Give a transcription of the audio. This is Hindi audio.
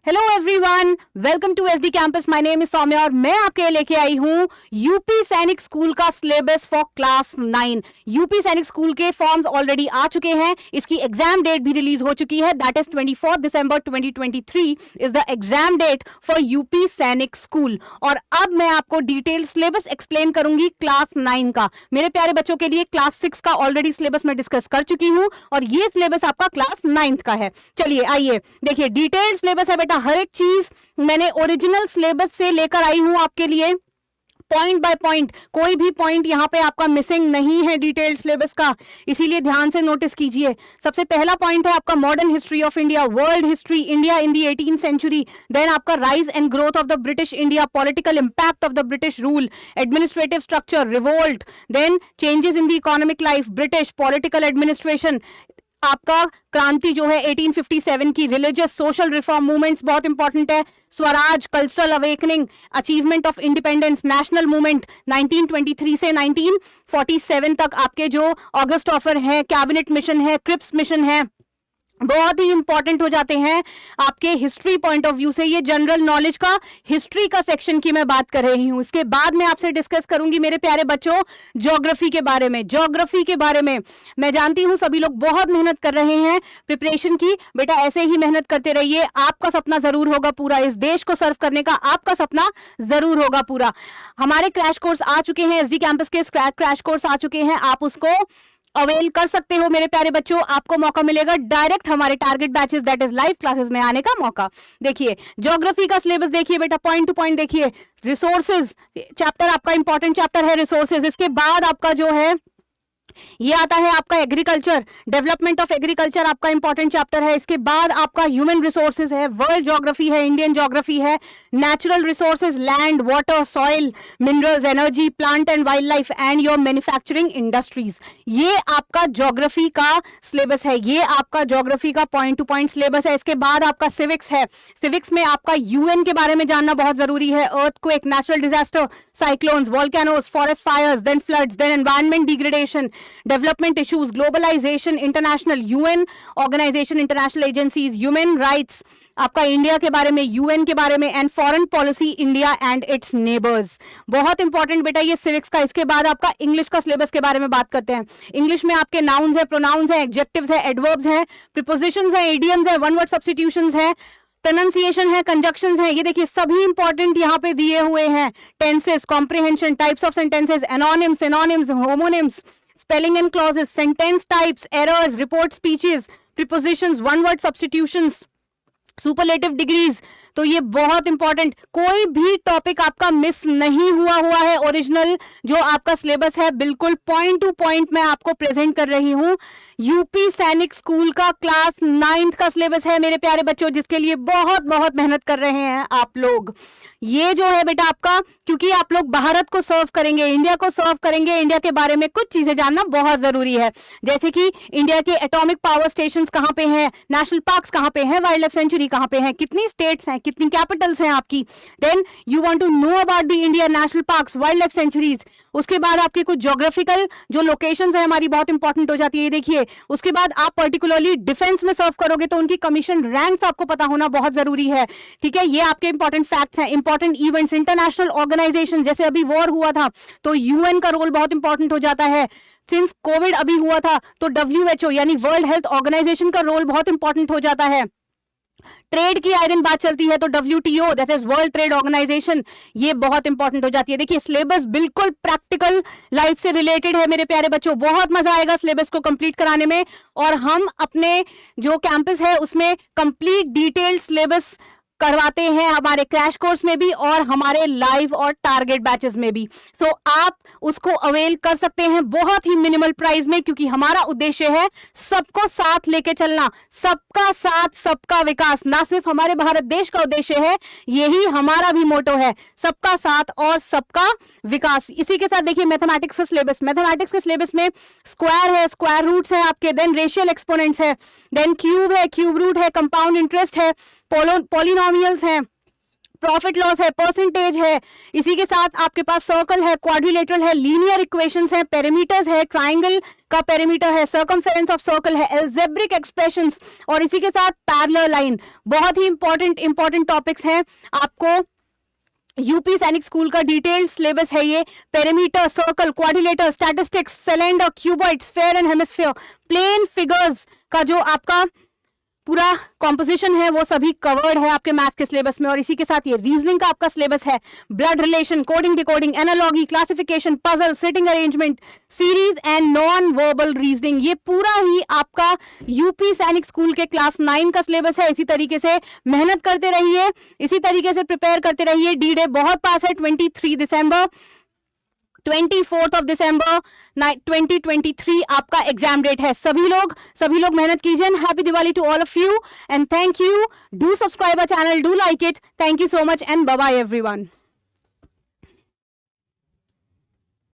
Hello everyone, welcome to SD campus. My name is Soumya और मैं आपके लिए लेके आई हूँ यूपी सैनिक स्कूल का syllabus for class 9। UP Sainik school के फॉर्म्स ऑलरेडी आ चुके हैं, इसकी एग्जाम डेट भी रिलीज हो चुकी है। That is 24 December 2023 is the exam date for UP Sainik school. और अब मैं आपको डिटेल सिलेबस एक्सप्लेन करूंगी क्लास 9 का। मेरे प्यारे बच्चों के लिए क्लास 6 का ऑलरेडी सिलेबस मैं डिस्कस कर चुकी हूँ और ये सिलेबस आपका क्लास 9 का है। चलिए आइए देखिए, डिटेल सिलेबस है बेटा। हर एक चीज मैंने ओरिजिनल सिलेबस से लेकर आई हूं आपके लिए, पॉइंट बाय पॉइंट। कोई भी पॉइंट यहां पे आपका मिसिंग नहीं है डिटेल सिलेबस का, इसीलिए ध्यान से नोटिस कीजिए। सबसे पहला पॉइंट है आपका modern history of India, world history, India in the 18th century. Then आपका rise and growth of the British India, political impact of the British rule, administrative structure, revolt, then changes in the economic life, British political administration, आपका क्रांति जो है 1857 की, रिलीजियस सोशल रिफॉर्म मूवमेंट्स बहुत इंपॉर्टेंट है, Swaraj, cultural awakening, achievement of independence, national movement 1923 से 1947 तक, आपके जो ऑगस्ट ऑफर है, कैबिनेट मिशन है, क्रिप्स मिशन है, बहुत ही इंपॉर्टेंट हो जाते हैं आपके हिस्ट्री पॉइंट ऑफ व्यू से। ये जनरल नॉलेज का हिस्ट्री का सेक्शन की मैं बात कर रही हूं। इसके बाद मैं आपसे डिस्कस करूंगी मेरे प्यारे बच्चों ज्योग्राफी के बारे में। ज्योग्राफी के बारे में मैं जानती हूं सभी लोग बहुत मेहनत कर रहे हैं प्रिपरेशन की। बेटा ऐसे ही मेहनत करते रहिए, आपका सपना जरूर होगा पूरा, इस देश को सर्व करने का आपका सपना जरूर होगा पूरा। हमारे क्रैश कोर्स आ चुके हैं, एसडी कैंपस के क्रैश कोर्स आ चुके हैं, आप उसको अवेल कर सकते हो मेरे प्यारे बच्चों। आपको मौका मिलेगा डायरेक्ट हमारे target batches that is live classes में आने का मौका। देखिए ज्योग्राफी का सिलेबस देखिए बेटा, पॉइंट टू पॉइंट देखिए। रिसोर्सेज चैप्टर आपका इंपॉर्टेंट चैप्टर है, रिसोर्सेज। इसके बाद आपका जो है ये आता है आपका एग्रीकल्चर, डेवलपमेंट ऑफ एग्रीकल्चर आपका इंपॉर्टेंट चैप्टर है। इसके बाद आपका ह्यूमन रिसोर्सेज है, वर्ल्ड ज्योग्राफी है, इंडियन ज्योग्राफी है, natural resources, land, water, soil, minerals, energy, plant and wild life and your manufacturing industries. ये आपका ज्योग्राफी का सिलेबस है, ये आपका ज्योग्राफी का पॉइंट टू पॉइंट सिलेबस है। इसके बाद आपका सिविक्स है, सिविक्स में आपका यूएन के बारे में जानना बहुत जरूरी है। Earthquake, natural disaster, cyclones, volcanoes, forest fires, then floods, then environment degradation, development issues, globalization, international UN organization, international agencies, human rights, आपका इंडिया के बारे में, यूएन के बारे में, and foreign policy India and its neighbours. बहुत इंपॉर्टेंट बेटा ये सिविक्स का। इसके बाद आपका इंग्लिश का सिलेबस के बारे में बात करते हैं। इंग्लिश में आपके नाउन्स है, प्रोनाउंस है, एडजेक्टिव्स है, एडवर्ब्स है, प्रीपोजिशंस है, इडियम्स है, वन वर्ड सब्स्टिट्यूशंस है, प्रोनंसिएशन है, कंजक्शंस है। ये देखिए सभी इंपॉर्टेंट यहाँ पे दिए हुए हैं। Tenses, comprehension, types of sentences, anonymous, synonyms, homonyms, spelling and clauses, sentence types, errors, report speeches, prepositions, one word substitutions, superlative degrees। तो ये बहुत इंपॉर्टेंट, कोई भी टॉपिक आपका मिस नहीं हुआ है। ओरिजिनल जो आपका सिलेबस है बिल्कुल पॉइंट टू पॉइंट मैं आपको प्रेजेंट कर रही हूं। यूपी सैनिक स्कूल का क्लास 9th का सिलेबस है मेरे प्यारे बच्चों, जिसके लिए बहुत बहुत मेहनत कर रहे हैं आप लोग। ये जो है बेटा आपका, क्योंकि आप लोग भारत को सर्व करेंगे, इंडिया को सर्व करेंगे, इंडिया के बारे में कुछ चीजें जानना बहुत जरूरी है। जैसे कि इंडिया के एटॉमिक पावर स्टेशन कहां पे हैं, नेशनल पार्क्स कहां पे हैं, वाइल्ड लाइफ सेंचुरी कहां पे है, कितनी स्टेट्स हैं, कितनी कैपिटल्स हैं आपकी। Then you want to know about the India national parks, wild life sanctuaries. उसके बाद आपके कुछ ज्योग्राफिकल जो लोकेशंस है हमारी बहुत इंपॉर्टेंट हो जाती है, देखिए। उसके बाद आप पर्टिकुलरली डिफेंस में सर्व करोगे तो उनकी कमीशन रैंक्स आपको पता होना बहुत जरूरी है, ठीक है। ये आपके इंपॉर्टेंट फैक्ट्स हैं। इंपॉर्टेंट इवेंट्स, इंटरनेशनल ऑर्गेनाइजेशन, जैसे अभी वॉर हुआ था तो यूएन का रोल बहुत इंपॉर्टेंट हो जाता है। सिंस कोविड अभी हुआ था तो WHO यानी वर्ल्ड हेल्थ ऑर्गेनाइजेशन का रोल बहुत इंपॉर्टेंट हो जाता है। ट्रेड की आए दिन बात चलती है तो WTO that is world trade organization, ये बहुत इंपॉर्टेंट हो जाती है। देखिए सिलेबस बिल्कुल प्रैक्टिकल लाइफ से रिलेटेड है मेरे प्यारे बच्चों, बहुत मजा आएगा सिलेबस को कंप्लीट कराने में। और हम अपने जो कैंपस है उसमें कंप्लीट डिटेल्ड सिलेबस करवाते हैं, हमारे क्रैश कोर्स में भी और हमारे लाइव और टारगेट बैचेस में भी। सो आप उसको अवेल कर सकते हैं बहुत ही मिनिमल प्राइस में, क्योंकि हमारा उद्देश्य है सबको साथ लेके चलना, सबका साथ सबका विकास। ना सिर्फ हमारे भारत देश का उद्देश्य है, यही हमारा भी मोटो है, सबका साथ और सबका विकास। इसी के साथ देखिए मैथमेटिक्स का सिलेबस, मैथमेटिक्स के सिलेबस में स्क्वायर है, स्क्वायर रूट्स है आपके, देन रेशियल एक्सपोनेंट्स है, देन क्यूब है, क्यूब रूट है, कंपाउंड इंटरेस्ट है, पॉलिनोमियल्स हैं, प्रॉफिट लॉस है, परसेंटेज है, इसी के साथ आपके पास सर्कल है, क्वाड्रिलेटरल है, लीनियर इक्वेशंस है, पेरीमीटर्स है, ट्राइंगल का पेरीमीटर है, सर्कमफेरेंस ऑफ सर्कल है, एल्जेब्रिक एक्सप्रेशंस और इसी के साथ पैरेलल लाइन। बहुत ही इंपॉर्टेंट टॉपिक्स हैं। आपको यूपी सैनिक स्कूल का डिटेल्ड सिलेबस है ये। Perimeter, circle, quadrilateral, statistics, cylinder, cuboid, sphere and hemisphere, plane figures का जो आपका पूरा कॉम्पोजिशन है वो सभी कवर्ड है आपके मैथ्स के सिलेबस में। और इसी के साथ ये रीजनिंग का आपका सिलेबस है, blood relation, coding decoding, analogy, classification, puzzle, sitting arrangement, series and non verbal reasoning. ये पूरा ही आपका यूपी सैनिक स्कूल के क्लास 9 का सिलेबस है। इसी तरीके से मेहनत करते रहिए, इसी तरीके से प्रिपेयर करते रहिए। डी डे बहुत पास है, 23 दिसंबर, 24 दिसंबर 2023 आपका एग्जाम डेट है। सभी लोग मेहनत कीजिए। Happy Diwali to all of you and thank you. Do subscribe our channel, do like it. Thank you so much and bye bye everyone.